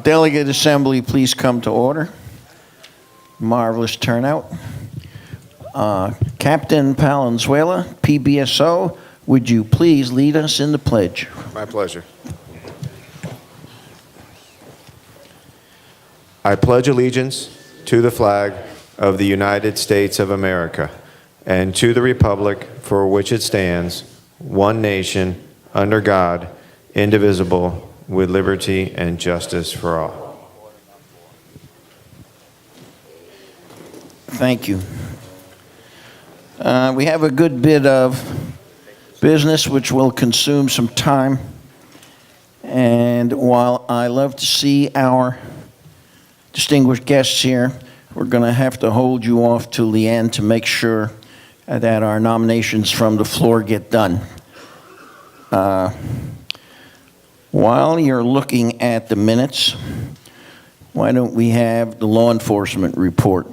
Delegate Assembly, please come to order. Marvelous turnout. Captain Palenzuela, PBSO, would you please lead us in the pledge? My pleasure. I pledge allegiance to the flag of the United States of America and to the republic for which it stands, one nation, under God, indivisible, with liberty and justice for all. Thank you. We have a good bit of business which will consume some time. And while I love to see our distinguished guests here, we're going to have to hold you off till the end to make sure that our nominations from the floor get done. While you're looking at the minutes, why don't we have the law enforcement report?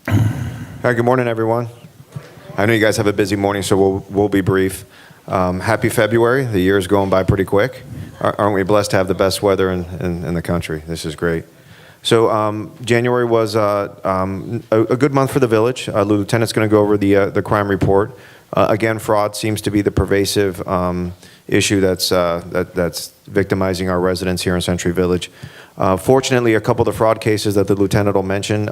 Hi, good morning, everyone. I know you guys have a busy morning, so we'll be brief. Happy February. The year is going by pretty quick. Aren't we blessed to have the best weather in the country? This is great. So January was a good month for the village. The lieutenant's going to go over the crime report. Again, fraud seems to be the pervasive issue that's victimizing our residents here in Century Village. Fortunately, a couple of the fraud cases that the lieutenant will mention,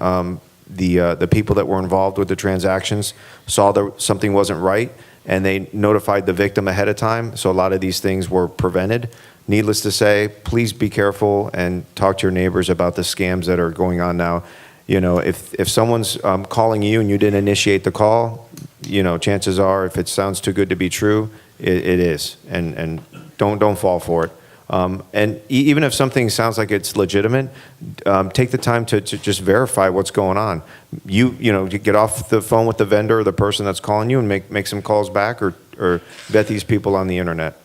the people that were involved with the transactions saw that something wasn't right, and they notified the victim ahead of time, so a lot of these things were prevented. Needless to say, please be careful and talk to your neighbors about the scams that are going on now. You know, if someone's calling you and you didn't initiate the call, you know, chances are, if it sounds too good to be true, it is, and don't fall for it. And even if something sounds like it's legitimate, take the time to just verify what's going on. You know, you get off the phone with the vendor or the person that's calling you and make some calls back, or vet these people on the internet.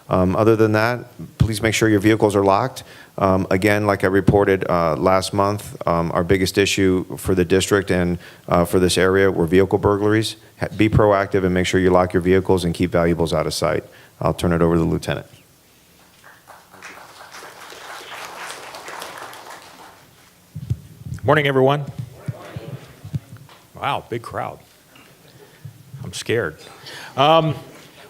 Other than that, please make sure your vehicles are locked. Again, like I reported last month, our biggest issue for the district and for this area were vehicle burglaries. Be proactive and make sure you lock your vehicles and keep valuables out of sight. I'll turn it over to the lieutenant. Morning, everyone. Wow, big crowd. I'm scared.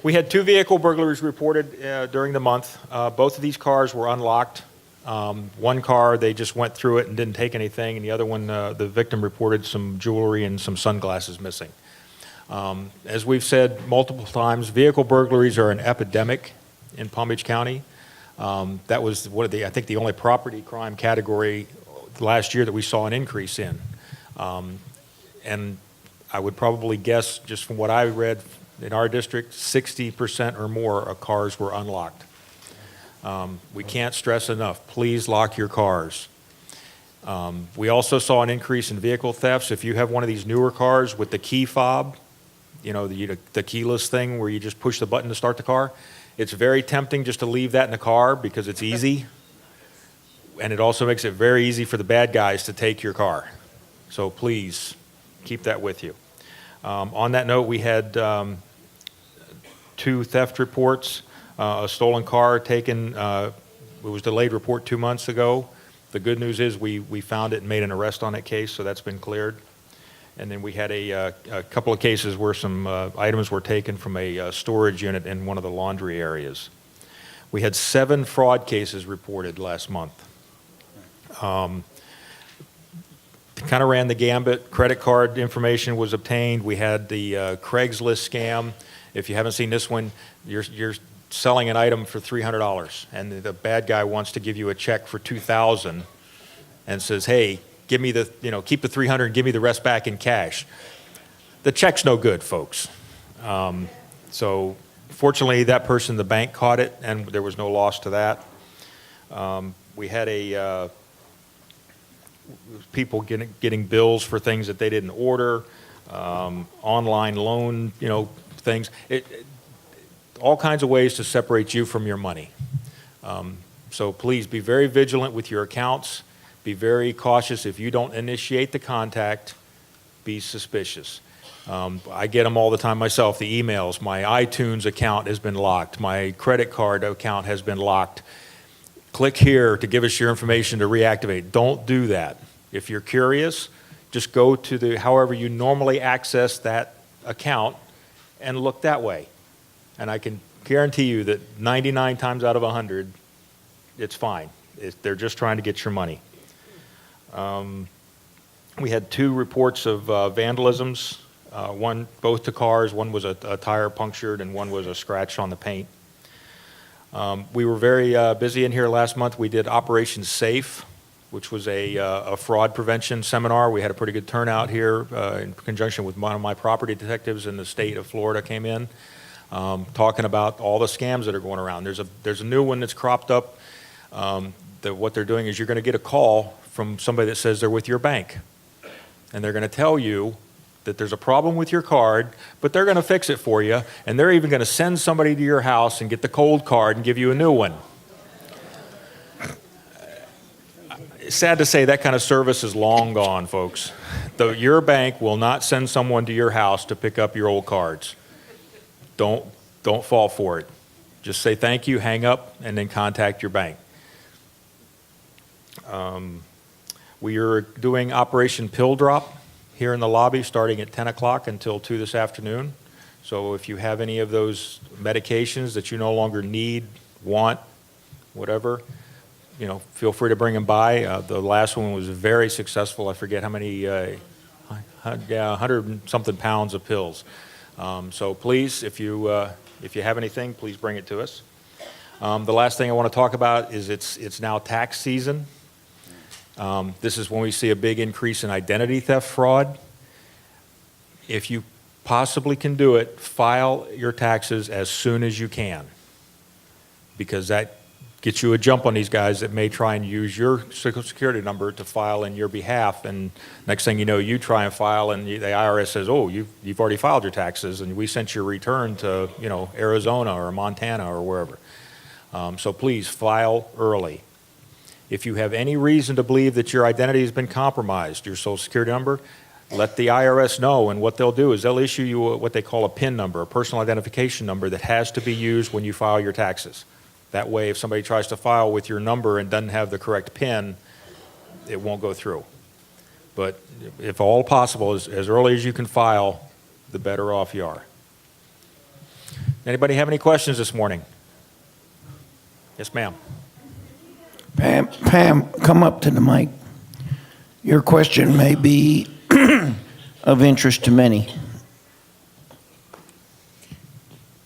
We had 2 vehicle burglaries reported during the month. Both of these cars were unlocked. One car, they just went through it and didn't take anything, and the other one, the victim reported some jewelry and some sunglasses missing. As we've said multiple times, vehicle burglaries are an epidemic in Palm Beach County. That was I think the only property crime category last year that we saw an increase in. And I would probably guess, just from what I read in our district, 60% or more of cars were unlocked. We can't stress enough, please lock your cars. We also saw an increase in vehicle thefts. If you have one of these newer cars with the key fob, you know, the keyless thing where you just push the button to start the car, it's very tempting just to leave that in the car because it's easy. And it also makes it very easy for the bad guys to take your car. So please keep that with you. On that note, we had 2 theft reports. A stolen car taken, it was delayed report 2 months ago. The good news is we found it and made an arrest on that case, so that's been cleared. And then we had a couple of cases where some items were taken from a storage unit in one of the laundry areas. We had 7 fraud cases reported last month. Kind of ran the gambit. Credit card information was obtained. We had the Craigslist scam. If you haven't seen this one, you're selling an item for $300, and the bad guy wants to give you a check for $2,000, and says, "Hey, give me the, keep the $300 and give me the rest back in cash." The check's no good, folks. So fortunately, that person, the bank, caught it, and there was no loss to that. We had people getting bills for things that they didn't order, online loan, things. All kinds of ways to separate you from your money. So please be very vigilant with your accounts. Be very cautious. If you don't initiate the contact, be suspicious. I get them all the time myself, the emails. My iTunes account has been locked. My credit card account has been locked. Click here to give us your information to reactivate. Don't do that. If you're curious, just go to however you normally access that account and look that way. And I can guarantee you that 99 times out of 100, it's fine. They're just trying to get your money. We had 2 reports of vandalisms. Both to cars. One was a tire punctured, and one was a scratch on the paint. We were very busy in here last month. We did Operation Safe, which was a fraud prevention seminar. We had a pretty good turnout here in conjunction with one of my property detectives in the state of Florida came in, talking about all the scams that are going around. There's a new one that's cropped up. What they're doing is you're going to get a call from somebody that says they're with your bank, and they're going to tell you that there's a problem with your card, but they're going to fix it for you, and they're even going to send somebody to your house and get the cold card and give you a new one. It's sad to say that kind of service is long gone, folks. Your bank will not send someone to your house to pick up your old cards. Don't fall for it. Just say thank you, hang up, and then contact your bank. We are doing Operation Pill Drop here in the lobby starting at 10 o'clock until 2 this afternoon. So if you have any of those medications that you no longer need, want, whatever, feel free to bring them by. The last one was very successful. I forget how many, 100 and something pounds of pills. So please, if you have anything, please bring it to us. The last thing I want to talk about is it's now tax season. This is when we see a big increase in identity theft fraud. If you possibly can do it, file your taxes as soon as you can, because that gets you a jump on these guys that may try and use your Social Security number to file in your behalf, and next thing you know, you try and file, and the IRS says, oh, you've already filed your taxes, and we sent your return to Arizona or Montana or wherever. So please file early. If you have any reason to believe that your identity has been compromised, your Social Security number, let the IRS know, and what they'll do is they'll issue you what they call a PIN number, a personal identification number that has to be used when you file your taxes. That way, if somebody tries to file with your number and doesn't have the correct PIN, it won't go through. But if all possible, as early as you can file, the better off you are. Anybody have any questions this morning? Yes, ma'am. Pam, come up to the mic. Your question may be of interest to many.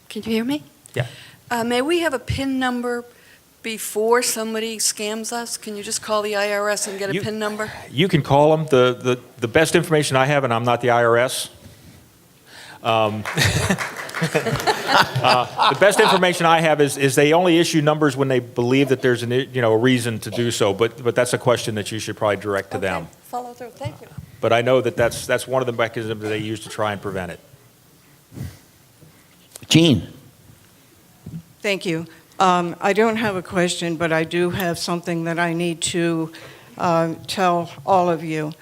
Can you hear me? Yeah. May we have a PIN number before somebody scams us? Can you just call the IRS and get a PIN number? You can call them. The best information I have, and I'm not the IRS, the best information I have is they only issue numbers when they believe that there's a reason to do so. But that's a question that you should probably direct to them. Follow through. Thank you. But I know that's one of the mechanisms that they use to try and prevent it. Gene. Thank you. I don't have a question, but I do have something that I need to tell all of you.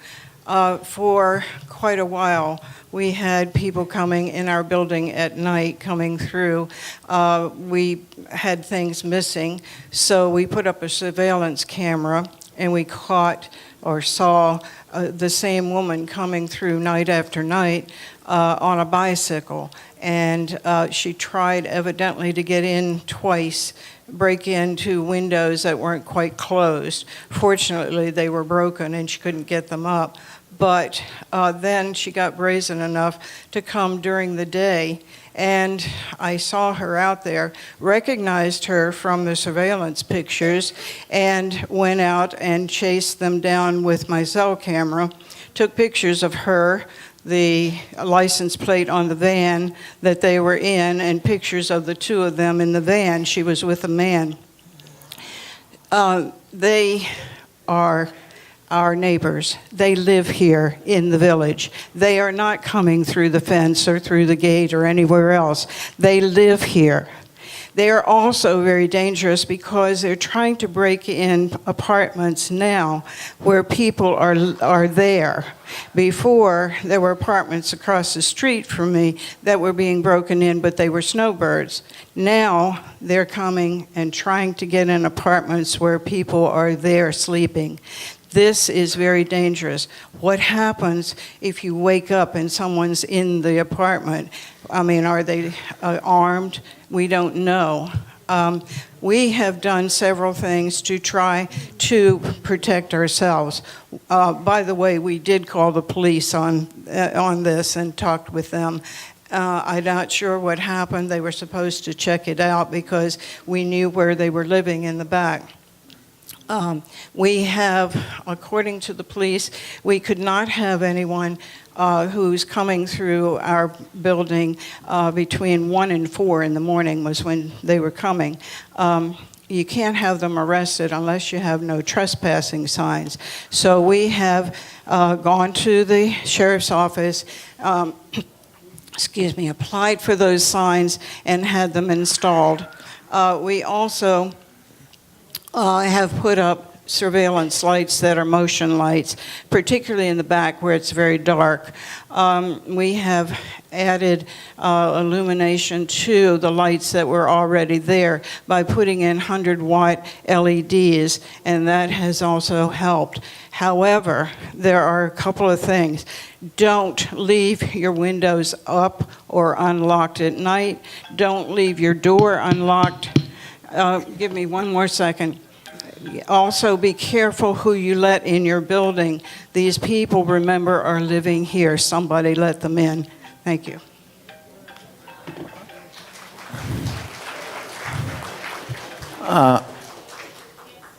For quite a while, we had people coming in our building at night, coming through. We had things missing, so we put up a surveillance camera, and we caught or saw the same woman coming through night after night on a bicycle. And she tried evidently to get in twice, break into windows that weren't quite closed. Fortunately, they were broken and she couldn't get them up. But then she got brazen enough to come during the day, and I saw her out there, recognized her from the surveillance pictures, and went out and chased them down with my cell camera, took pictures of her, the license plate on the van that they were in, and pictures of the two of them in the van. She was with a man. They are our neighbors. They live here in the village. They are not coming through the fence or through the gate or anywhere else. They live here. They are also very dangerous because they're trying to break in apartments now where people are there. Before, there were apartments across the street from me that were being broken in, but they were snowbirds. Now, they're coming and trying to get in apartments where people are there sleeping. This is very dangerous. What happens if you wake up and someone's in the apartment? I mean, are they armed? We don't know. We have done several things to try to protect ourselves. By the way, we did call the police on this and talked with them. I'm not sure what happened. They were supposed to check it out because we knew where they were living in the back. We have, according to the police, we could not have anyone who's coming through our building between 1 and 4 in the morning was when they were coming. You can't have them arrested unless you have no trespassing signs. So we have gone to the sheriff's office, applied for those signs and had them installed. We also have put up surveillance lights that are motion lights, particularly in the back where it's very dark. We have added illumination to the lights that were already there by putting in 100-watt LEDs, and that has also helped. However, there are a couple of things. Don't leave your windows up or unlocked at night. Don't leave your door unlocked. Give me one more second. Also, be careful who you let in your building. These people, remember, are living here. Somebody let them in. Thank you.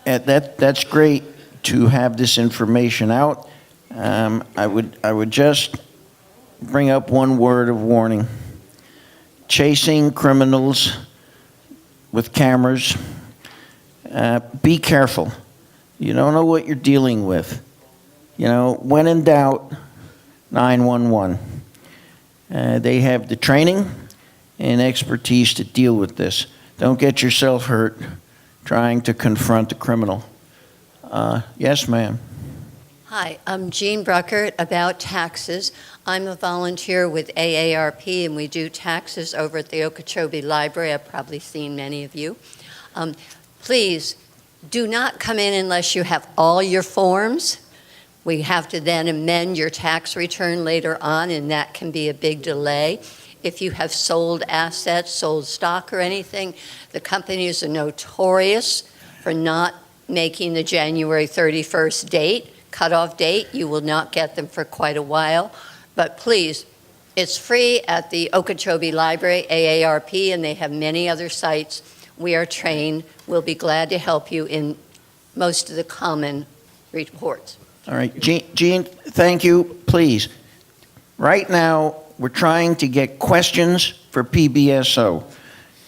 That's great to have this information out. I would just bring up one word of warning. Chasing criminals with cameras. Be careful. You don't know what you're dealing with. You know, when in doubt, 911. They have the training and expertise to deal with this. Don't get yourself hurt trying to confront a criminal. Yes, ma'am. Hi, I'm Jean Bruckert about taxes. I'm a volunteer with AARP, and we do taxes over at the Okeechobee Library. I've probably seen many of you. Please do not come in unless you have all your forms. We have to then amend your tax return later on, and that can be a big delay. If you have sold assets, sold stock or anything, the companies are notorious for not making the January 31st date, cutoff date. You will not get them for quite a while. But please, it's free at the Okeechobee Library, AARP, and they have many other sites. We are trained. We'll be glad to help you in most of the common reports. All right, Jean, thank you. Please, right now, we're trying to get questions for PBSO.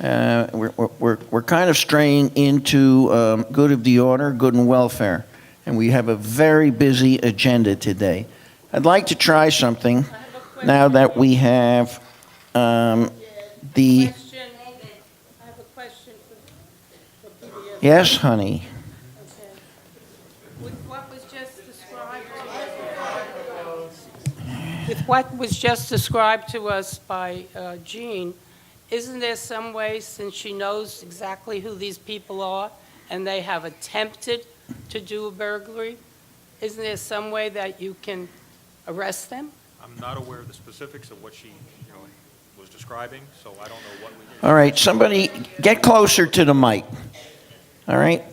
We're kind of straying into good of the order, good and welfare, and we have a very busy agenda today. I'd like to try something now that we have the... Yes, honey. Okay. With what was just described to us by Jean, isn't there some way, since she knows exactly who these people are and they have attempted to do a burglary, isn't there some way that you can arrest them? I'm not aware of the specifics of what she was describing, so I don't know what we did. All right, somebody get closer to the mic. All right?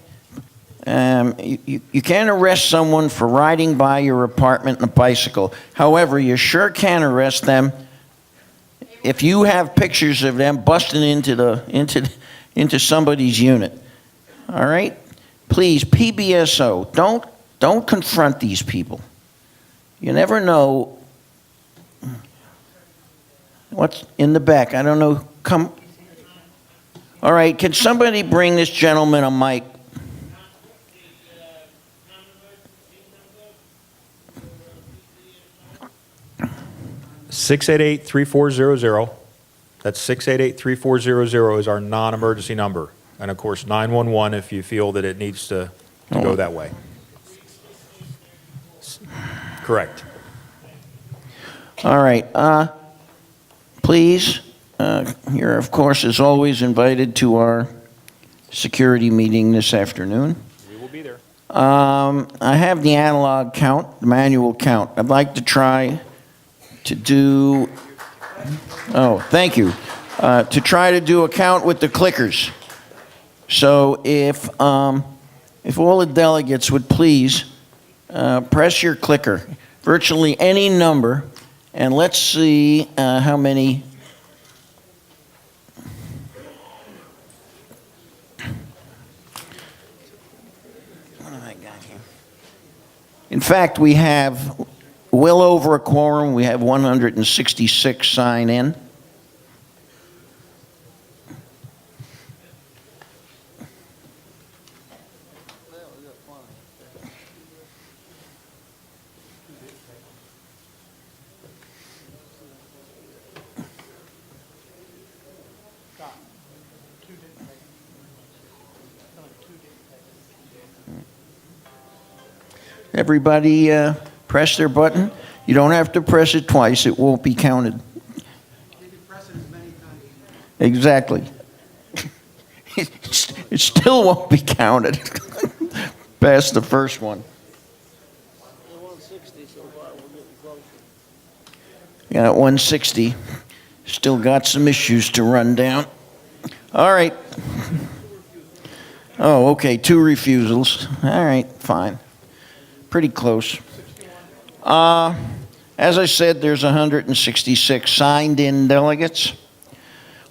You can't arrest someone for riding by your apartment in a bicycle. However, you sure can arrest them if you have pictures of them busting into somebody's unit. All right? Please, PBSO, don't confront these people. You never know what's in the back. I don't know. Come. All right, can somebody bring this gentleman a mic? $688-3400. That's 688-3400 is our non-emergency number. And of course, 911 if you feel that it needs to go that way. Correct. All right. Please, you're, of course, as always, invited to our security meeting this afternoon. We will be there. I have the analog count, the manual count. I'd like to try to do, oh, thank you, to try to do a count with the clickers. So if all the delegates would please press your clicker, virtually any number, and let's see how many. What have I got here? In fact, we have well over a quorum. We have 166 sign in. Everybody press their button. You don't have to press it twice. It won't be counted. You can press it as many times as you want. Exactly. It still won't be counted. Past the first one. 160 so far, we're getting closer. Got 160. Still got some issues to run down. All right. Oh, okay, 2 refusals. All right, fine. Pretty close. As I said, there's 166 signed-in delegates.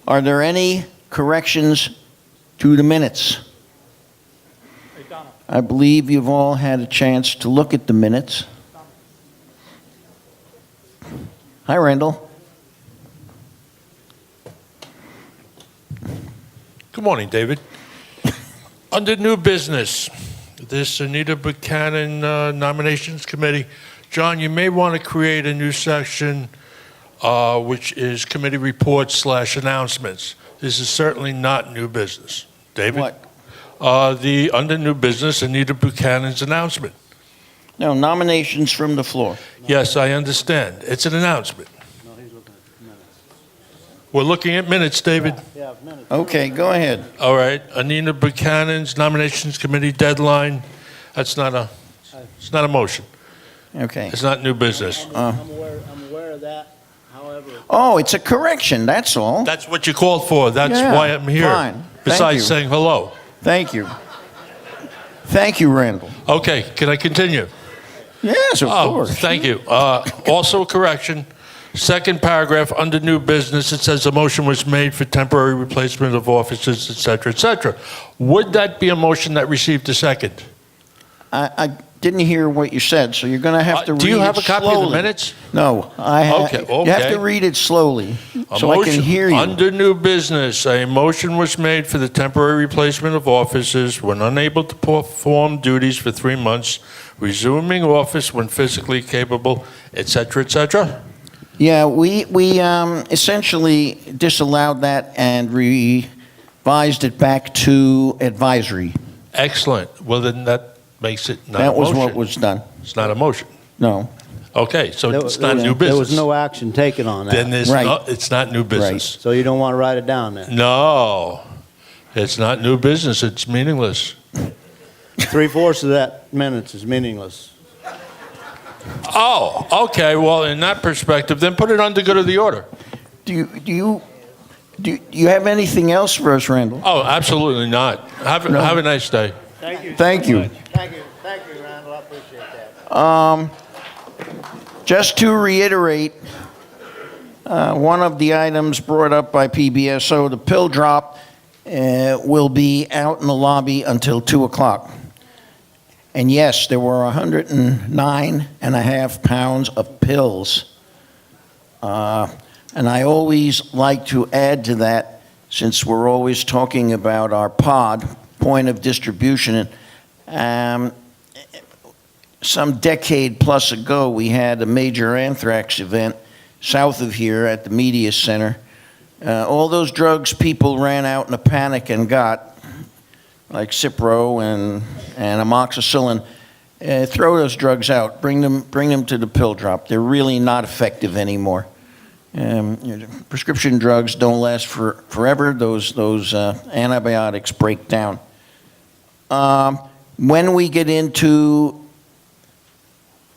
Are there any corrections to the minutes? I believe you've all had a chance to look at the minutes. Hi, Randall. Good morning, David. Under new business, this Anita Buchanan Nominations Committee. John, you may want to create a new section which is committee reports / announcements. This is certainly not new business. David? What? The under new business, Anita Buchanan's announcement. No, nominations from the floor. Yes, I understand. It's an announcement. No, he's looking at minutes. We're looking at minutes, David. Yeah, minutes. Okay, go ahead. All right. Anita Buchanan's Nominations Committee deadline. It's not a motion. Okay. It's not new business. I'm aware of that, however. Oh, it's a correction, that's all. That's what you called for. That's Yeah, why I'm here. fine. Thank Besides you. saying hello. Thank you. Thank you, Randall. Okay, can I continue? Yes, of Oh, course. thank you. Also a correction. Second paragraph, under new business, it says a motion was made for temporary replacement of officers, et cetera, et cetera. Would that be a motion that received a second? I didn't hear what you said, so you're going to have to read it Do you have a copy of the slowly. minutes? No, Okay, You have okay. to read it slowly, A so I motion can hear you. Under new business, a motion was made for the temporary replacement of officers when unable to perform duties for 3 months, resuming office when physically capable, et cetera, et cetera. Yeah, we essentially disallowed that and revised it back to advisory. Excellent. Well, then that makes it not a That was motion. what was done. It's not a motion. No, Okay, so There it's was- not new business. There was no action taken on Then that. there's Right. no, it's not new business. So you don't want to write it down then? No, it's not new business. It's meaningless. 3/4 of that minutes is meaningless. Oh, okay. Well, in that perspective, then put it under good of the order. do you have anything else for us, Randall? Oh, absolutely not. Have a nice day. Thank you. Thank you. Thank you, Randall, I appreciate that. Just to reiterate, one of the items brought up by PBSO, the pill drop will be out in the lobby until 2 o'clock. And yes, there were 109.5 pounds of pills. And I always like to add to that, since we're always talking about our pod, point of distribution. Some decade plus ago, we had a major anthrax event south of here at the Media Center. All those drugs people ran out in a panic and got, like Cipro and amoxicillin, throw those drugs out. Bring them to the pill drop. They're really not effective anymore. Prescription drugs don't last forever. Those antibiotics break down. When we get into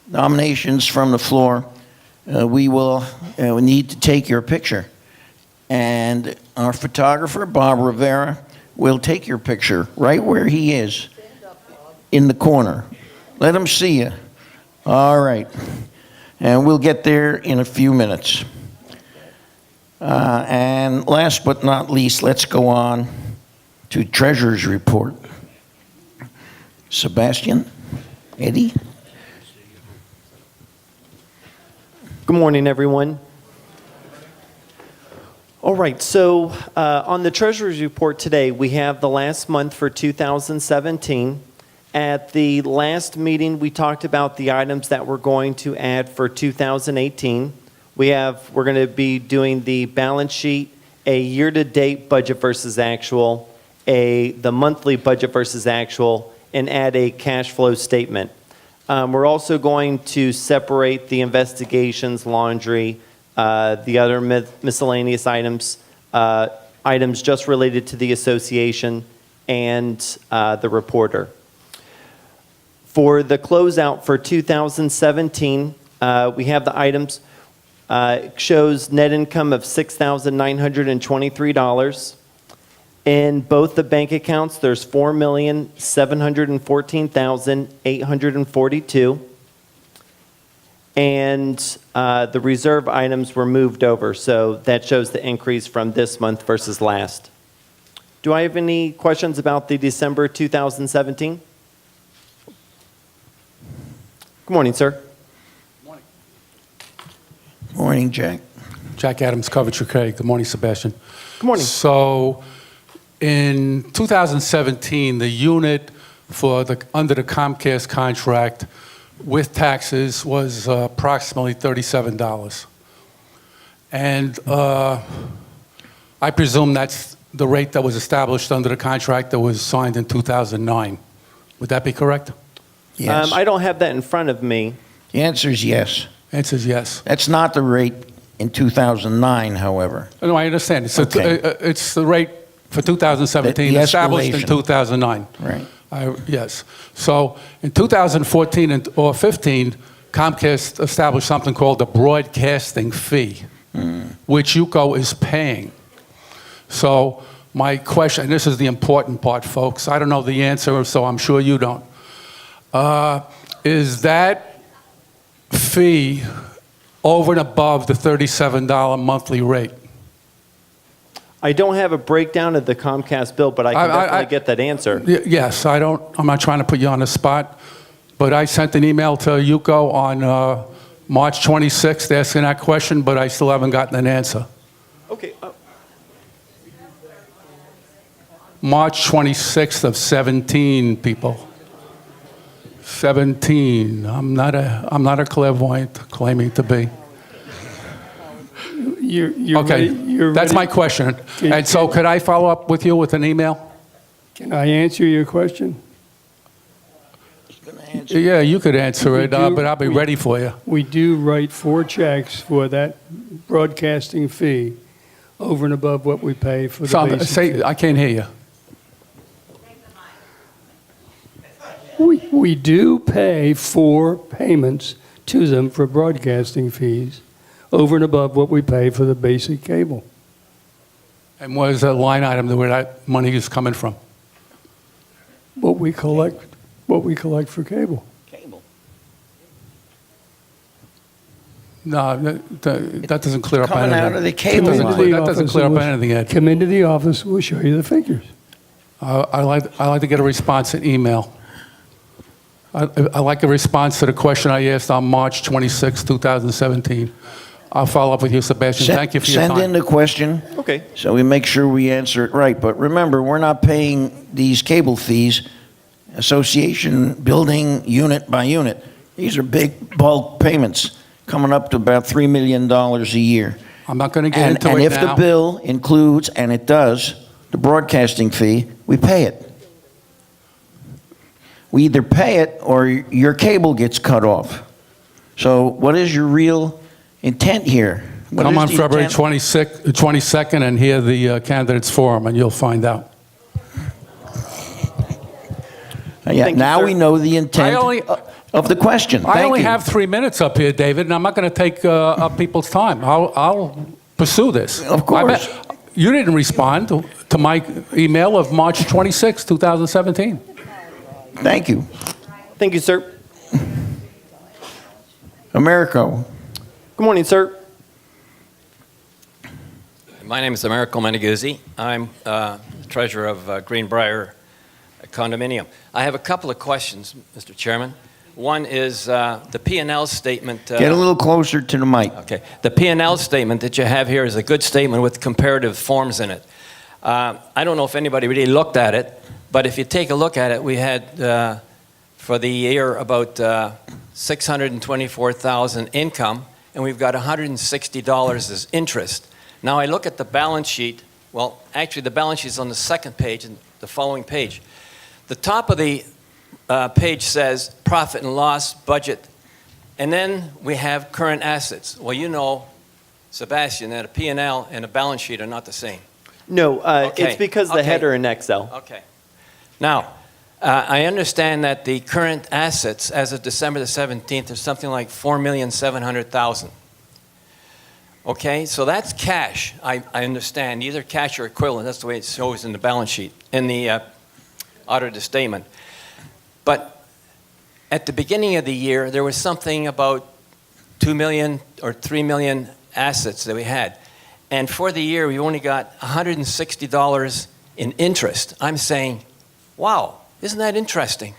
nominations from the floor, we will need to take your picture. And our photographer, Bob Rivera, will take your picture right where he is, in the corner. Let him see you. All right. And we'll get there in a few minutes. And last but not least, let's go on to Treasurer's Report. Sebastian? Eddie? Good morning, everyone. All right, so on the Treasurer's Report today, we have the last month for 2017. At the last meeting, we talked about the items that we're going to add for 2018. We're going to be doing the balance sheet, a year-to-date budget versus actual, the monthly budget versus actual, and add a cash flow statement. We're also going to separate the investigations, laundry, the other miscellaneous items, items just related to the association and the reporter. For the closeout for 2017, we have the items. It shows net income of $6,923. In both the bank accounts, there's $4,714,842. And the reserve items were moved over, so that shows the increase from this month versus last. Do I have any questions about the December 2017? Good morning, sir. Morning, Jack. Jack Adams, Coventry Craig. Good morning, Sebastian. Good morning. So, in 2017, the unit under the Comcast contract with taxes was approximately $37. And I presume that's the rate that was established under the contract that was signed in 2009. Would that be correct? Yes. I don't have that in front of me. The answer is yes. Answer is yes. That's not the rate in 2009. However. No, I understand. Okay. It's the rate for 2017 The established in escalation. 2009. Right. Yes. So in 2014 or 15, Comcast established something called the broadcasting fee, which UCO is paying. So my question, and this is the important part, folks, I don't know the answer, so I'm sure you don't. Is that fee over and above the $37 monthly rate? I don't have a breakdown of the Comcast bill, but I can definitely get that answer. Yes, I'm not trying to put you on the spot, but I sent an email to UCO on March 26th asking that question, but I still haven't gotten an answer. Okay. March 26th of 17, people. 17. I'm not a clairvoyant claiming to be. You're Okay, ready, that's my question. And so could I follow up with you with an email? Can I answer your question? Yeah, you could answer it, but I'll be ready for you. We do write 4 checks for that broadcasting fee over and above what we pay for the basic fee. I can't hear you. We do pay 4 payments to them for broadcasting fees over and above what we pay for the basic cable. And what is that line item where that money is coming from? What we collect for cable. Cable. No, that doesn't clear up Coming anything. out of the cable line. That doesn't clear up anything, Ed. Come into the office, we'll show you the figures. I like to get a response in email. I like a response to the question I asked on March 26, 2017. I'll follow up with you, Sebastian. Thank you for your time. Send in the question. Okay. So we make sure we answer it right. But remember, we're not paying these cable fees, association, building, unit by unit. These are big bulk payments coming up to about $3 million a year. I'm not going to get And, into and it if now. the bill includes, and it does, the broadcasting fee, we pay it. We either pay it or your cable gets cut off. So what is your real intent here? What Come is on the February intent? 22nd and hear the candidates forum, and you'll find out. Yeah, Thank you, now sir. we know the intent of the question. I Thank only you. have 3 minutes up here, David, and I'm not going to take up people's time. I'll pursue this. Of course. You didn't respond to my email of March 26, 2017. Thank you. Thank you, sir. Americo. Good morning, sir. My name is Americo Meneguzzi. I'm treasurer of Greenbrier Condominium. I have a couple of questions, Mr. Chairman. One is the P&L statement. Get a little closer to the mic. Okay. The P&L statement that you have here is a good statement with comparative forms in it. I don't know if anybody really looked at it, but if you take a look at it, we had for the year about $624,000 income, and we've got $160 as interest. Now I look at the balance sheet. Well, actually the balance sheet is on the second page and the following page. The top of the page says profit and loss, budget, and then we have current assets. Well, you know, Sebastian, that a P&L and a balance sheet are not the same. No, Okay. it's because the Okay. header in Excel. Okay. Now, I understand that the current assets as of December the 17th are something like $4,700,000. Okay, so that's cash, I understand, either cash or equivalent. That's the way it shows in the balance sheet, in the audited statement. But at the beginning of the year, there was something about 2 million or 3 million assets that we had. And for the year, we only got $160 in interest. I'm saying, wow, isn't that interesting?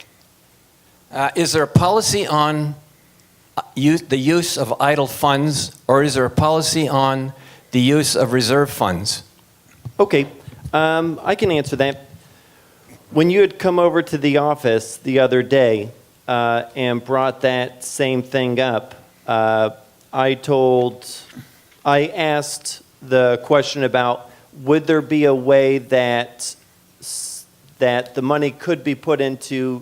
Is there a policy on the use of idle funds, or is there a policy on the use of reserve funds? Okay, I can answer that. When you had come over to the office the other day and brought that same thing up, I asked the question about would there be a way that the money could be put into